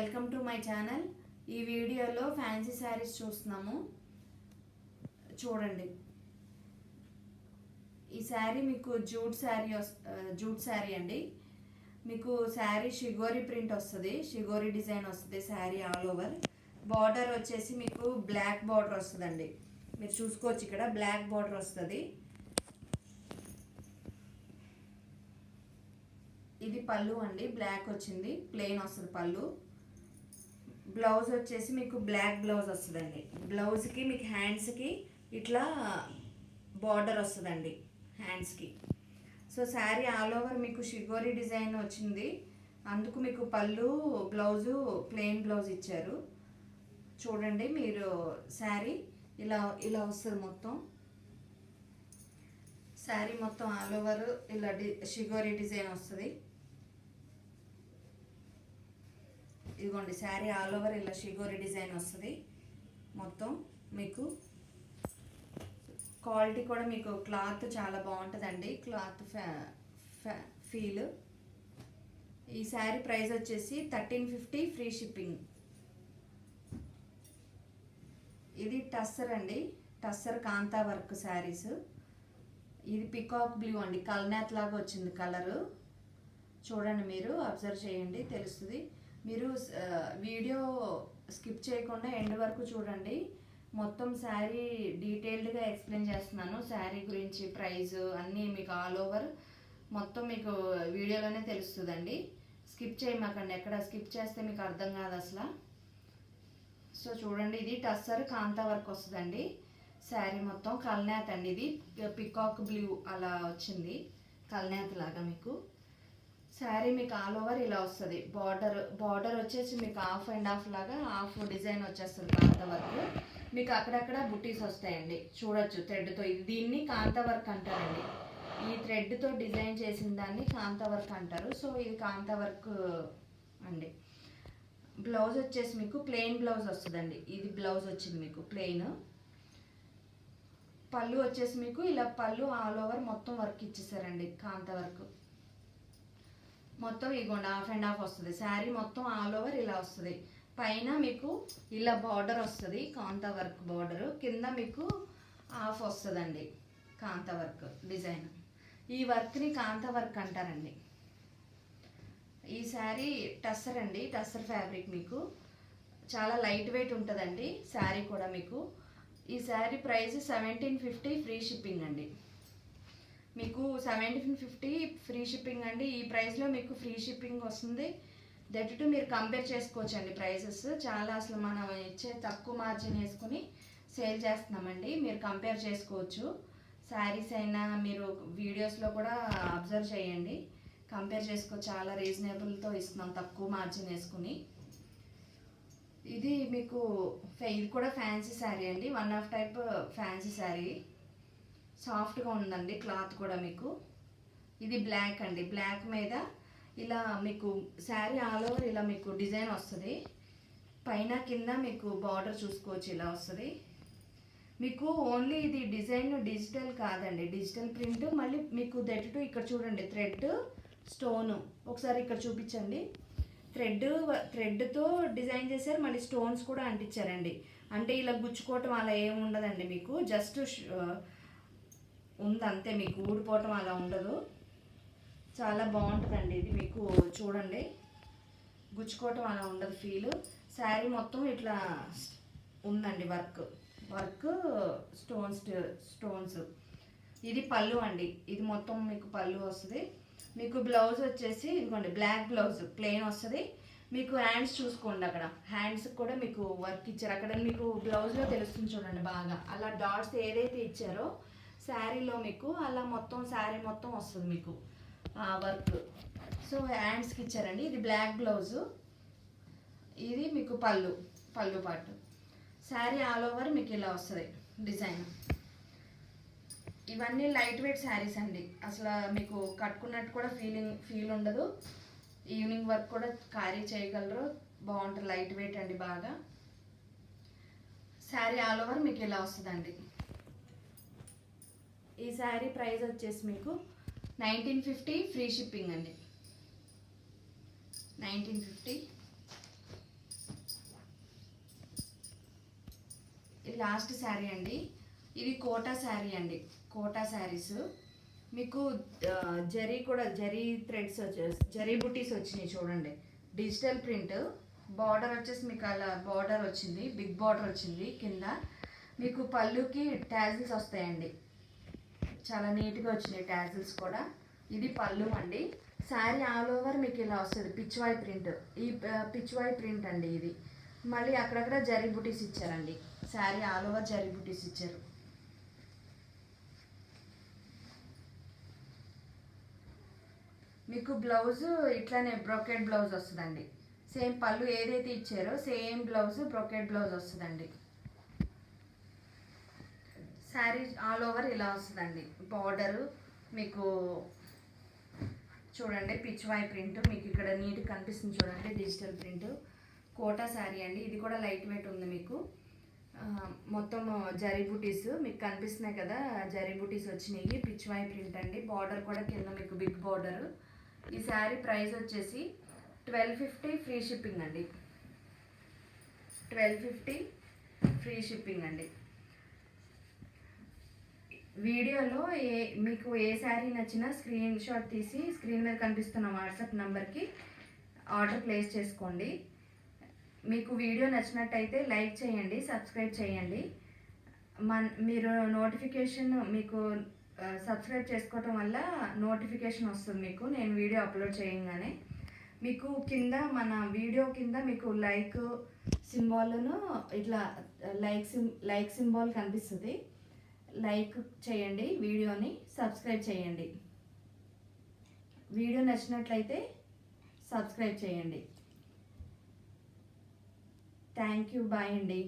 Welcome to my channel. ఈ వీడియోలో fancy saris చూస్తున్నాము. చూడండి, ఈ శారీ మీకు జూట్ శారీ అండి. మీకు శారీ షిగోరి ప్రింట్ వస్తుంది, షిగోరి డిజైన్ వస్తుంది. శారీ ఆల్ ఓవర్ బార్డర్ వచ్చేసి మీకు బ్లాక్ బార్డర్ వస్తుందండి. మీరు చూసుకోవచ్చు, ఇక్కడ బ్లాక్ బార్డర్ వస్తుంది. ఇది పళ్ళు అండి, బ్లాక్ వచ్చింది, ప్లెయిన్ వస్తుంది పళ్ళు. బ్లౌజ్ వచ్చేసి మీకు బ్లాక్ బ్లౌజ్ వస్తుందండి. బ్లౌజ్కి మీకు హ్యాండ్స్కి ఇట్లా బార్డర్ వస్తుందండి హ్యాండ్స్కి. సో శారీ ఆల్ ఓవర్ మీకు షిగోరి డిజైన్ వచ్చింది, అందుకు మీకు పళ్ళు బ్లౌజు ప్లెయిన్ బ్లౌజ్ ఇచ్చారు. చూడండి, మీరు శారీ ఇలా ఇలా వస్తుంది మొత్తం. శారీ మొత్తం ఆల్ ఓవర్ ఇలా షిగోరి డిజైన్ వస్తుంది. ఇదిగోండి, శారీ ఆల్ ఓవర్ ఇలా షిగోరి డిజైన్ వస్తుంది మొత్తం. మీకు క్వాలిటీ కూడా మీకు క్లాత్ చాలా బాగుంటుందండి, క్లాత్ ఫీల్. ఈ శారీ ప్రైస్ వచ్చేసి 1350 ఫ్రీ షిప్పింగ్. ఇది టస్సర్ అండి, టస్సర్ కాంతా వర్క్ శారీస్. ఇది పికాక్ బ్లూ అండి, కల్నాథ్ లాగా వచ్చింది కలరు. చూడండి, మీరు అబ్జర్వ్ చేయండి, తెలుస్తుంది. మీరు వీడియో స్కిప్ చేయకుండా ఎండ్ వరకు చూడండి. మొత్తం శారీ డీటెయిల్డ్గా ఎక్స్ప్లెయిన్ చేస్తున్నాను. శారీ గురించి, ప్రైస్ అన్నీ మీకు ఆల్ ఓవర్ మొత్తం మీకు వీడియోలోనే తెలుస్తుందండి. స్కిప్ చేయమాకండి, ఎక్కడ స్కిప్ చేస్తే మీకు అర్థం కాదు అసలు. సో చూడండి, ఇది టస్సర్ కాంతా వర్క్ వస్తుందండి. శారీ మొత్తం కల్నాథ్ అండి. ఇది పికాక్ బ్లూ అలా వచ్చింది, కల్నాథ్ లాగా. మీకు శారీ మీకు ఆల్ ఓవర్ ఇలా వస్తుంది. బార్డర్ వచ్చేసి మీకు హాఫ్ అండ్ హాఫ్ లాగా హాఫ్ డిజైన్ వచ్చేస్తుంది కాంతా వర్క్. మీకు అక్కడక్కడ బుటీస్ వస్తాయండి, చూడొచ్చు థ్రెడ్తో. దీన్ని కాంతా వర్క్ అంటారండి. ఈ థ్రెడ్తో డిజైన్ చేసిన దాన్ని కాంతా వర్క్ అంటారు. సో ఇది కాంతా వర్క్ అండి. బ్లౌజ్ వచ్చేసి మీకు ప్లెయిన్ బ్లౌజ్ వస్తుందండి. ఇది బ్లౌజ్ వచ్చింది మీకు ప్లెయిన్. పళ్ళు వచ్చేసి మీకు ఇలా పళ్ళు ఆల్ ఓవర్ మొత్తం వర్క్ ఇచ్చేసారండి, కాంతా వర్క్ మొత్తం. ఇగోండి, హాఫ్ అండ్ హాఫ్ వస్తుంది. శారీ మొత్తం ఆల్ ఓవర్ ఇలా వస్తుంది. పైన మీకు ఇలా బార్డర్ వస్తుంది, కాంతా వర్క్ బార్డర్. కింద మీకు హాఫ్ వస్తుందండి కాంతా వర్క్ డిజైన్. ఈ వర్క్ని కాంతా వర్క్ అంటారండి. ఈ శారీ టస్సర్ అండి, టస్సర్ ఫ్యాబ్రిక్. మీకు చాలా లైట్ వెయిట్ ఉంటుందండి శారీ కూడా. మీకు ఈ శారీ ప్రైస్ 1750 ఫ్రీ షిప్పింగ్ అండి. మీకు 1750 ఫ్రీ షిప్పింగ్ అండి. ఈ ప్రైస్లో మీకు ఫ్రీ షిప్పింగ్ వస్తుంది. దట్ టు మీరు కంపేర్ చేసుకోవచ్చు అండి ప్రైసెస్. చాలా అసలు మనం ఇచ్చే తక్కువ మార్జిన్ వేసుకుని సేల్ చేస్తున్నామండి, మీరు కంపేర్ చేసుకోవచ్చు. శారీస్ అయినా మీరు వీడియోస్లో కూడా అబ్జర్వ్ చేయండి, కంపేర్ చేసుకోవచ్చు. చాలా రీజనబుల్తో ఇస్తున్నాం, తక్కువ మార్జిన్ వేసుకుని. ఇది మీకు ఇది కూడా ఫ్యాన్సీ శారీ అండి, one of type fancy sari. సాఫ్ట్గా ఉందండి క్లాత్ కూడా మీకు. ఇది బ్లాక్ అండి, బ్లాక్ మీద ఇలా మీకు శారీ ఆల్ ఓవర్ ఇలా మీకు డిజైన్ వస్తుంది. పైన కింద మీకు బార్డర్ చూసుకోవచ్చు, ఇలా వస్తుంది మీకు. ఓన్లీ ఇది డిజైన్ డిజిటల్ కాదండి, డిజిటల్ ప్రింట్. మళ్ళీ మీకు దట్టు ఇక్కడ చూడండి, థ్రెడ్ స్టోను. ఒకసారి ఇక్కడ చూపించండి. థ్రెడ్తో డిజైన్ చేశారు, మళ్ళీ స్టోన్స్ కూడా అంటించారండి. అంటే ఇలా గుచ్చుకోవటం అలా ఏమి ఉండదండి మీకు, జస్ట్ ఉంది అంతే. మీకు ఊడిపోవటం అలా ఉండదు. చాలా బాగుంటుందండి ఇది. మీకు చూడండి, గుచ్చుకోవటం అలా ఉండదు ఫీల్. శారీ మొత్తం ఇట్లా ఉందండి వర్క్ స్టోన్స్. ఇది పళ్ళు అండి, ఇది మొత్తం మీకు పళ్ళు వస్తుంది. మీకు బ్లౌజ్ వచ్చేసి ఇదిగోండి, బ్లాక్ బ్లౌజ్ ప్లెయిన్ వస్తుంది. మీకు హ్యాండ్స్ చూసుకోండి, అక్కడ హ్యాండ్స్ కూడా మీకు వర్క్ ఇచ్చారు. అక్కడ మీకు బ్లౌజ్లో తెలుస్తుంది చూడండి బాగా, అలా డాట్స్ ఏదైతే ఇచ్చారో శారీలో మీకు అలా మొత్తం శారీ మొత్తం వస్తుంది మీకు వర్క్. సో హ్యాండ్స్కి ఇచ్చారండి. ఇది బ్లాక్ బ్లౌజు, ఇది మీకు పళ్ళు పాటు. శారీ ఆల్ ఓవర్ మీకు ఇలా వస్తుంది డిజైన్. ఇవన్నీ లైట్ వెయిట్ శారీస్ అండి, అసలు మీకు కట్టుకున్నట్టు కూడా ఫీల్ ఉండదు. ఈవినింగ్ వర్క్ కూడా క్యారీ చేయగలరు, బాగుంటుంది. లైట్ వెయిట్ అండి బాగా. శారీ ఆల్ ఓవర్ మీకు ఇలా వస్తుందండి. ఈ శారీ ప్రైస్ వచ్చేసి మీకు 1950 ఫ్రీ షిప్పింగ్ అండి. 1950 లాస్ట్ శారీ అండి. ఇది కోటా శారీ అండి. కోటా శారీస్ మీకు జరీ కూడా జరీ థ్రెడ్స్ జరీ బుటీస్ వచ్చినాయి చూడండి. డిజిటల్ ప్రింట్ బార్డర్ వచ్చేసి మీకు అలా బార్డర్ వచ్చింది, బిగ్ బార్డర్ వచ్చింది. కింద మీకు పళ్ళుకి ట్యాజిల్స్ వస్తాయండి. చాలా నీట్గా వచ్చినాయి ట్యాజిల్స్ కూడా. ఇది పళ్ళు అండి. శారీ ఆల్ ఓవర్ మీకు ఇలా వస్తుంది పిచ్వాయ్ ప్రింట్. ఈ పిచ్వాయ్ ప్రింట్ అండి ఇది. మళ్ళీ అక్కడక్కడ జరీ బుటీస్ ఇచ్చారండి. శారీ ఆల్ ఓవర్ జరీ బుటీస్ ఇచ్చారు. మీకు బ్లౌజ్ ఇట్లానే బ్రోకెట్ బ్లౌజ్ వస్తుందండి. సేమ్ పళ్ళు ఏదైతే ఇచ్చారో సేమ్ బ్లౌజ్ బ్రోకెట్ బ్లౌజ్ వస్తుందండి. శారీ ఆల్ ఓవర్ ఇలా వస్తుందండి. బార్డరు మీకు చూడండి పిచ్వాయ్ ప్రింట్ మీకు ఇక్కడ నీట్గా కనిపిస్తుంది చూడండి. డిజిటల్ ప్రింట్ కోటా శారీ అండి. ఇది కూడా లైట్ వెయిట్ ఉంది. మీకు మొత్తం జరీ బుటీస్ మీకు కనిపిస్తున్నాయి కదా, జరీ బుటీస్ వచ్చినాయి. పిచ్వాయ్ ప్రింట్ అండి. బార్డర్ కూడా కింద మీకు బిగ్ బార్డర్. ఈ శారీ ప్రైస్ వచ్చేసి 1250 ఫ్రీ షిప్పింగ్ అండి. 1250 ఫ్రీ షిప్పింగ్ అండి. వీడియోలో మీకు ఏ శారీ నచ్చినా స్క్రీన్ షాట్ తీసి స్క్రీన్ మీద కనిపిస్తున్న వాట్సాప్ నెంబర్కి ఆర్డర్ ప్లేస్ చేసుకోండి. మీకు వీడియో నచ్చినట్టయితే లైక్ చేయండి, సబ్స్క్రైబ్ చేయండి. మీరు నోటిఫికేషన్ మీకు సబ్స్క్రైబ్ చేసుకోవటం వల్ల నోటిఫికేషన్ వస్తుంది మీకు నేను వీడియో అప్లోడ్ చేయగానే. మీకు కింద మన వీడియో కింద మీకు లైక్ సింబాల్ను ఇట్లా లైక్ సింబాల్ కనిపిస్తుంది. లైక్ చేయండి, వీడియోని సబ్స్క్రైబ్ చేయండి. వీడియో నచ్చినట్లయితే సబ్స్క్రైబ్ చేయండి. Thank you. బాయ్ అండి.